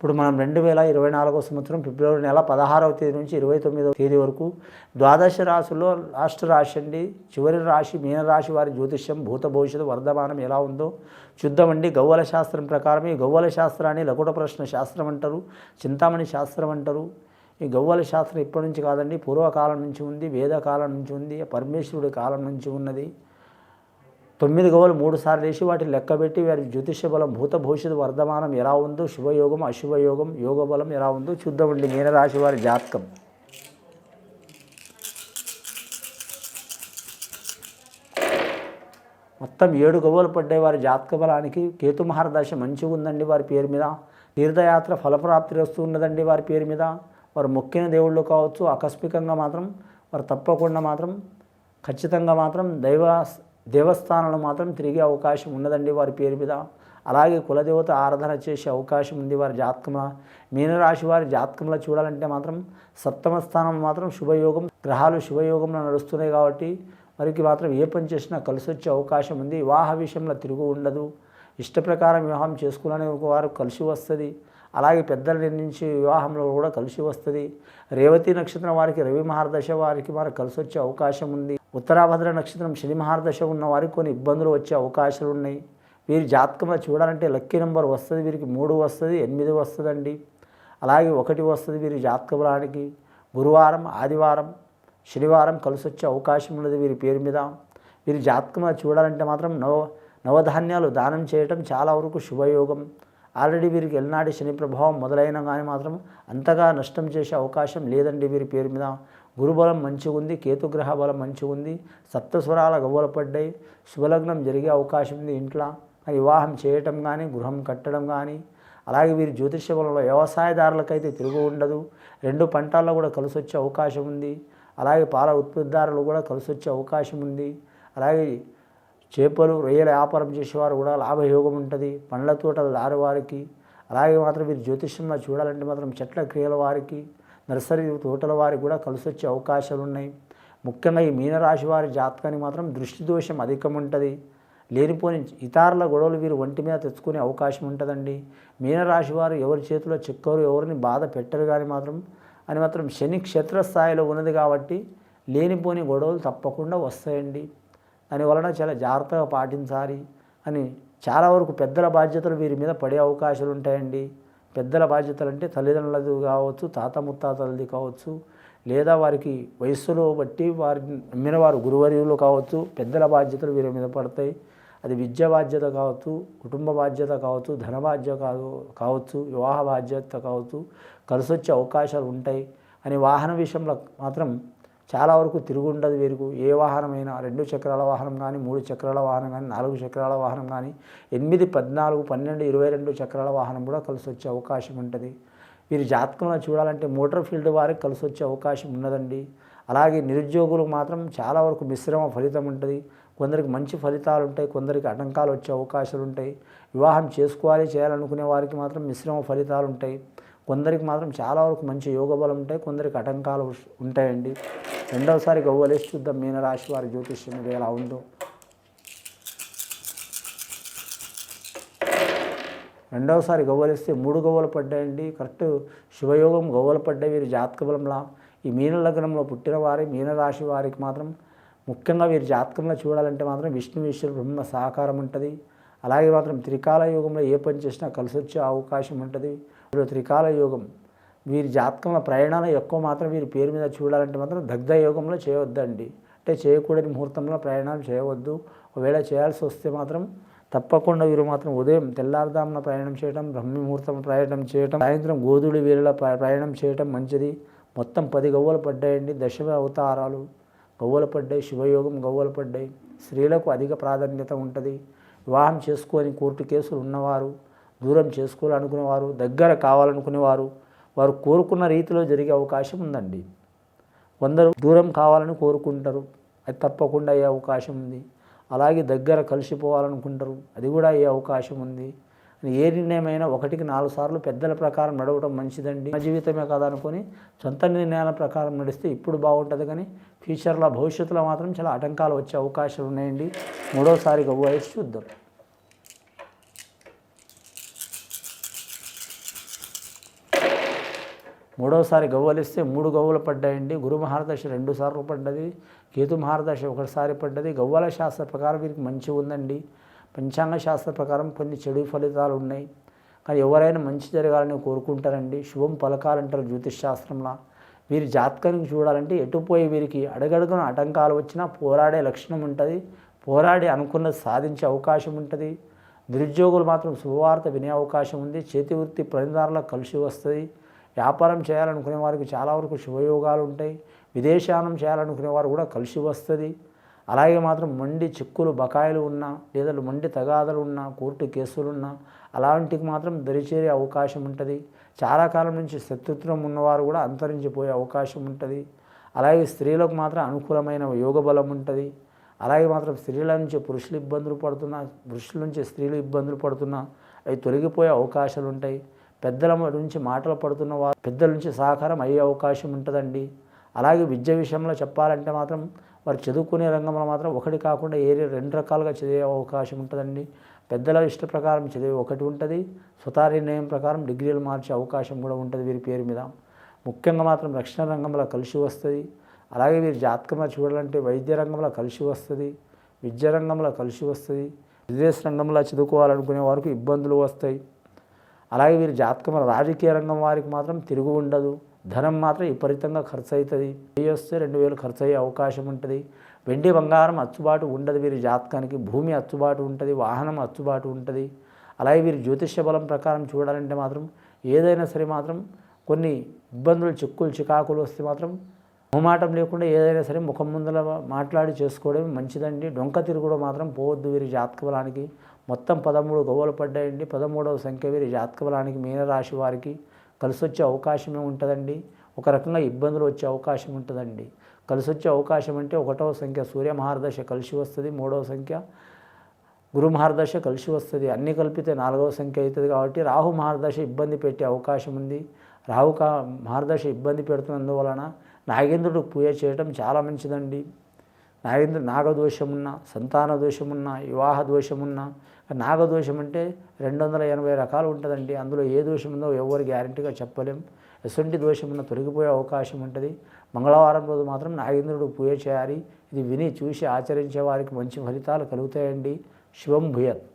ఇప్పుడు మనం 2024 సంవత్సరం ఫిబ్రవరి నెల 16వ తేదీ నుంచి 29వ తేదీ వరకు ద్వాదశ రాశుల్లో లాస్ట్ రాశి అండి, చివరి రాశి మీనరాశి వారి జ్యోతిష్యం భూత భవిష్యత్తు వర్ధమానం ఎలా ఉందో చూద్దామండి. గవ్వల శాస్త్రం ప్రకారం ఈ గవ్వల శాస్త్రాన్ని లకుట ప్రశ్న శాస్త్రం అంటారు, చింతామణి శాస్త్రం అంటారు. ఈ గవ్వల శాస్త్రం ఇప్పటి నుంచి కాదండి, పూర్వకాలం నుంచి ఉంది, వేదకాలం నుంచి ఉంది, పరమేశ్వరుడి కాలం నుంచి ఉన్నది. 9 గవ్వలు 3 సార్లు వేసి వాటిని లెక్కబెట్టి వారి జ్యోతిష బలం భూత భవిష్యత్తు వర్ధమానం ఎలా ఉందో, శుభయోగం అశుభయోగం యోగ బలం ఎలా ఉందో చూద్దామండి. మీనరాశి వారి జాతకం. మొత్తం 7 గవ్వలు పడ్డాయి వారి జాతక బలానికి. కేతు మహారదశ మంచిగా ఉందండి వారి పేరు మీద. తీర్థయాత్ర ఫలప్రాప్తి వస్తూ ఉన్నదండి వారి పేరు మీద. వారు మొక్కిన దేవుళ్ళు కావచ్చు, ఆకస్మికంగా మాత్రం వారు తప్పకుండా మాత్రం ఖచ్చితంగా మాత్రం దేవస్థానాలు మాత్రం తిరిగే అవకాశం ఉన్నదండి వారి పేరు మీద. అలాగే కులదేవత ఆరాధన చేసే అవకాశం ఉంది వారి జాతకంలో. మీనరాశి వారి జాతకంలో చూడాలంటే మాత్రం సప్తమ స్థానం మాత్రం శుభయోగం, గ్రహాలు శుభయోగంలో నడుస్తున్నాయి కాబట్టి వారికి మాత్రం ఏ పని చేసినా కలిసి వచ్చే అవకాశం ఉంది. వివాహ విషయంలో తిరుగు ఉండదు. ఇష్ట ప్రకారం వివాహం చేసుకోవాలని వారు కలిసి వస్తుంది. అలాగే పెద్దల నిర్ణయించి వివాహంలో కూడా కలిసి వస్తుంది. రేవతి నక్షత్రం వారికి రవి మహారదశ వారికి మనకు కలిసి వచ్చే అవకాశం ఉంది. ఉత్తరాభద్ర నక్షత్రం శని మహారదశ ఉన్న వారికి కొన్ని ఇబ్బందులు వచ్చే అవకాశాలు ఉన్నాయి. వీరి జాతకంలో చూడాలంటే లక్కీ నెంబర్ వస్తుంది, వీరికి 3 వస్తుంది, 8 వస్తుందండి. అలాగే 1 వస్తుంది వీరి జాతక బలానికి. గురువారం, ఆదివారం, శనివారం కలిసి వచ్చే అవకాశం ఉన్నది వీరి పేరు మీద. వీరి జాతకంలో చూడాలంటే మాత్రం నవధాన్యాలు దానం చేయటం చాలా వరకు శుభయోగం. ఆల్రెడీ వీరికి ఎల్నాటి శని ప్రభావం మొదలైన కానీ మాత్రం అంతగా నష్టం చేసే అవకాశం లేదండి వీరి పేరు మీద. గురుబలం మంచిగా ఉంది, కేతుగ్రహ బలం మంచిగా ఉంది. సప్తస్వరాల గవ్వలు పడ్డాయి. శుభలగ్నం జరిగే అవకాశం ఉంది ఇంట్లో. వివాహం చేయటం కానీ, గృహం కట్టడం కానీ. అలాగే వీరి జ్యోతిష్య బలంలో వ్యవసాయదారులకైతే తిరుగు ఉండదు. 2 పంటల్లో కూడా కలిసి వచ్చే అవకాశం ఉంది. అలాగే పాల ఉత్పత్తిదారులు కూడా కలిసి వచ్చే అవకాశం ఉంది. అలాగే చేపలు రొయ్యల వ్యాపారం చేసేవారు కూడా లాభయోగం ఉంటుంది. పండ్ల తోటల దారి వారికి. అలాగే మాత్రం వీరి జ్యోతిష్యంలో చూడాలంటే మాత్రం చెట్ల క్రియల వారికి, నర్సరీ తోటల వారికి కూడా కలిసి వచ్చే అవకాశాలు ఉన్నాయి. ముఖ్యంగా ఈ మీనరాశి వారి జాతకానికి మాత్రం దృష్టి దోషం అధికం ఉంటుంది. లేనిపోని ఇతరుల గొడవలు వీరు ఒంటి మీద తెచ్చుకునే అవకాశం ఉంటుందండి. మీనరాశి వారు ఎవరి చేతిలో చిక్కరు, ఎవరిని బాధ పెట్టరు కానీ మాత్రం శని క్షేత్రస్థాయిలో ఉన్నది కాబట్టి లేనిపోని గొడవలు తప్పకుండా వస్తాయండి. దానివలన చాలా జాగ్రత్తగా పాటించాలి అని చాలా వరకు పెద్దల బాధ్యతలు వీరి మీద పడే అవకాశాలు ఉంటాయండి. పెద్దల బాధ్యతలు అంటే తల్లిదండ్రులది కావచ్చు, తాత ముత్తాతలది కావచ్చు, లేదా వారికి వయస్సులో బట్టి వారిని నమ్మిన వారు గురువర్యులు కావచ్చు. పెద్దల బాధ్యతలు వీరి మీద పడతాయి. అది విద్య బాధ్యత కావచ్చు, కుటుంబ బాధ్యత కావచ్చు, ధన బాధ్యత కావచ్చు, వివాహ బాధ్యత కావచ్చు, కలిసి వచ్చే అవకాశాలు ఉంటాయి. అని వాహన విషయంలో మాత్రం చాలా వరకు తిరుగుండదు వీరికి. ఏ వాహనమైనా 2 చక్రాల వాహనం కానీ, 3 చక్రాల వాహనం కానీ, 4 చక్రాల వాహనం కానీ, 8, 14, 12, 22 చక్రాల వాహనం కూడా కలిసి వచ్చే అవకాశం ఉంటుంది. వీరి జాతకంలో చూడాలంటే మోటార్ ఫీల్డ్ వారికి కలిసి వచ్చే అవకాశం ఉన్నదండి. అలాగే నిరుద్యోగులకు మాత్రం చాలా వరకు మిశ్రమ ఫలితం ఉంటుంది. కొందరికి మంచి ఫలితాలు ఉంటాయి, కొందరికి ఆటంకాలు వచ్చే అవకాశాలు ఉంటాయి. వివాహం చేయాలనుకునే వారికి మాత్రం మిశ్రమ ఫలితాలు ఉంటాయి. కొందరికి మాత్రం చాలా వరకు మంచి యోగ బలం ఉంటాయి, కొందరికి ఆటంకాలు ఉంటాయండి. రెండవసారి గవ్వలేసి చూద్దాం మీనరాశి వారి జ్యోతిష్యం ఇది ఎలా ఉందో. రెండవసారి గవ్వలేస్తే 3 గవ్వలు పడ్డాయండి. కరెక్ట్ శుభయోగం గవ్వలు పడ్డాయి వీరి జాతక బలంలా. ఈ మీన లగ్నంలో పుట్టిన వారి మీనరాశి వారికి మాత్రం ముఖ్యంగా వీరి జాతకంలో చూడాలంటే మాత్రం విష్ణు ఈశ్వర బ్రహ్మ సహకారం ఉంటుంది. అలాగే మాత్రం త్రికాల యోగంలో ఏ పని చేసినా కలిసి వచ్చే అవకాశం ఉంటుంది. ఇప్పుడు త్రికాల యోగం వీరి జాతకంలో ప్రయాణాలు ఎక్కువ మాత్రం వీరి పేరు మీద చూడాలంటే మాత్రం దగ్ధ యోగంలో చేయవద్దండి. అంటే చేయకూడని ముహూర్తంలో ప్రయాణాలు చేయవద్దు. ఒకవేళ చేయాల్సి వస్తే మాత్రం తప్పకుండా వీరు మాత్రం ఉదయం తెల్లారుదామున ప్రయాణం చేయడం, బ్రహ్మ ముహూర్తం ప్రయాణం చేయడం, సాయంత్రం గోధుడి వేళ ప్రయాణం చేయడం మంచిది. మొత్తం 10 గవ్వలు పడ్డాయండి. దశమ అవతారాలు గవ్వలు పడ్డాయి. శుభయోగం గవ్వలు పడ్డాయి. స్త్రీలకు అధిక ప్రాధాన్యత ఉంటుంది. వివాహం చేసుకొని కోర్టు కేసులు ఉన్నవారు, దూరం చేసుకోవాలనుకునేవారు, దగ్గర కావాలనుకునేవారు, వారు కోరుకున్న రీతిలో జరిగే అవకాశం ఉందండి. కొందరు దూరం కావాలని కోరుకుంటారు, అది తప్పకుండా అయ్యే అవకాశం ఉంది. అలాగే దగ్గర కలిసిపోవాలనుకుంటారు, అది కూడా అయ్యే అవకాశం ఉంది. ఏ నిర్ణయమైనా 1కి 4 సార్లు పెద్దల ప్రకారం నడవడం మంచిదండి. మన జీవితమే కదా అనుకొని సొంత నిర్ణయాల ప్రకారం నడిస్తే ఇప్పుడు బాగుంటుంది, కానీ ఫ్యూచర్లో భవిష్యత్తులో మాత్రం చాలా ఆటంకాలు వచ్చే అవకాశాలు ఉన్నాయండి. మూడోసారి గవ్వేసి చూద్దాం. మూడవసారి గవ్వలిస్తే 3 గవ్వలు పడ్డాయండి. గురు మహారదశ 2 సార్లు పడ్డది, కేతు మహారదశ 1 సారి పడ్డది. గవ్వల శాస్త్ర ప్రకారం వీరికి మంచిగా ఉందండి. పంచాంగ శాస్త్ర ప్రకారం కొన్ని చెడు ఫలితాలు ఉన్నాయి, కానీ ఎవరైనా మంచి జరగాలని కోరుకుంటారండి. శుభం పలకాలంటారు జ్యోతిష్ శాస్త్రంలో. వీరి జాతకానికి చూడాలంటే ఎటుపోయి వీరికి అడగడుగున ఆటంకాలు వచ్చినా పోరాడే లక్షణం ఉంటుంది, పోరాడి అనుకున్నది సాధించే అవకాశం ఉంటుంది. నిరుద్యోగులు మాత్రం శుభవార్త వినే అవకాశం ఉంది. చేతి వృత్తి పనిదారులకు కలిసి వస్తుంది. వ్యాపారం చేయాలనుకునే వారికి చాలా వరకు శుభయోగాలు ఉంటాయి. విదేశానం చేయాలనుకునే వారు కూడా కలిసి వస్తుంది. అలాగే మాత్రం మండి చిక్కులు బకాయిలు ఉన్నా, లేదా మండి తగాదలు ఉన్నా, కోర్టు కేసులున్నా అలాంటికి మాత్రం దరిచేరే అవకాశం ఉంటుంది. చాలా కాలం నుంచి శత్రుత్వం ఉన్నవారు కూడా అంతరించిపోయే అవకాశం ఉంటుంది. అలాగే స్త్రీలకు మాత్రం అనుకూలమైన యోగ బలం ఉంటుంది. అలాగే మాత్రం స్త్రీల నుంచి పురుషులు ఇబ్బందులు పడుతున్నా, పురుషుల నుంచి స్త్రీలు ఇబ్బందులు పడుతున్నా అవి తొలగిపోయే అవకాశాలు ఉంటాయి. పెద్దల నుంచి మాటలు పడుతున్న వారు పెద్దల నుంచి సహకారం అయ్యే అవకాశం ఉంటుందండి. అలాగే విద్య విషయంలో చెప్పాలంటే మాత్రం వారు చదువుకునే రంగంలో మాత్రం ఒకటి కాకుండా 2 రకాలుగా చదివే అవకాశం ఉంటుందండి. పెద్దల ఇష్ట ప్రకారం చదివే ఒకటి ఉంటుంది, స్వతహా నిర్ణయం ప్రకారం డిగ్రీలు మార్చే అవకాశం కూడా ఉంటుంది వీరి పేరు మీద. ముఖ్యంగా మాత్రం రక్షణ రంగంలో కలిసి వస్తుంది. అలాగే వీరి జాతకంలో చూడాలంటే వైద్య రంగంలో కలిసి వస్తుంది, విద్య రంగంలో కలిసి వస్తుంది. బిజినెస్ రంగంలో చదువుకోవాలనుకునే వారికి ఇబ్బందులు వస్తాయి. అలాగే వీరి జాతకంలో రాజకీయ రంగం వారికి మాత్రం తిరుగు ఉండదు. ధనం మాత్రం విపరీతంగా ఖర్చు అవుతుంది. 1000 వస్తే 2000 ఖర్చు అయ్యే అవకాశం ఉంటుంది. వెండి బంగారం అచ్చుబాటు ఉండదు వీరి జాతకానికి. భూమి అచ్చుబాటు ఉంటుంది, వాహనం అచ్చుబాటు ఉంటుంది. అలాగే వీరి జ్యోతిష్య బలం ప్రకారం చూడాలంటే మాత్రం ఏదైనా సరే మాత్రం కొన్ని ఇబ్బందులు, చిక్కులు, చికాకులు వస్తే మాత్రం మొహమాటం లేకుండా ఏదైనా సరే ముఖం ముందర మాట్లాడి చేసుకోవడం మంచిదండి. డొంక తిరుగుడు మాత్రం పోవద్దు వీరి జాతక బలానికి. మొత్తం 13 గవ్వలు పడ్డాయండి. 13వ సంఖ్య వీరి జాతక బలానికి మీనరాశి వారికి కలిసి వచ్చే అవకాశమే ఉంటుందండి. ఒక రకంగా ఇబ్బందులు వచ్చే అవకాశం ఉంటుందండి. కలిసి వచ్చే అవకాశం అంటే 1వ సంఖ్య సూర్య మహారదశ కలిసి వస్తుంది, 3వ సంఖ్య గురు మహారదశ కలిసి వస్తుంది. అన్నీ కలిపితే 4వ సంఖ్య అవుతుంది. కాబట్టి రాహు మహారదశ ఇబ్బంది పెట్టే అవకాశం ఉంది. రాహు మహారదశ ఇబ్బంది పెడుతున్నందువలన నాగేంద్రుడికి పూజ చేయడం చాలా మంచిదండి. నాగదోషమున్నా, సంతాన దోషమున్నా, వివాహ దోషమున్నా, నాగదోషం అంటే 280 రకాలు ఉంటుందండి. అందులో ఏ దోషం ఉందో ఎవరు గ్యారంటీగా చెప్పలేం. ఎటువంటి దోషమున్నా తొలగిపోయే అవకాశం ఉంటుంది. మంగళవారం రోజు మాత్రం నాగేంద్రుడు పూజ చేయాలి. ఇది విని చూసి ఆచరించే వారికి మంచి ఫలితాలు కలుగుతాయండి. శుభం భూయత్.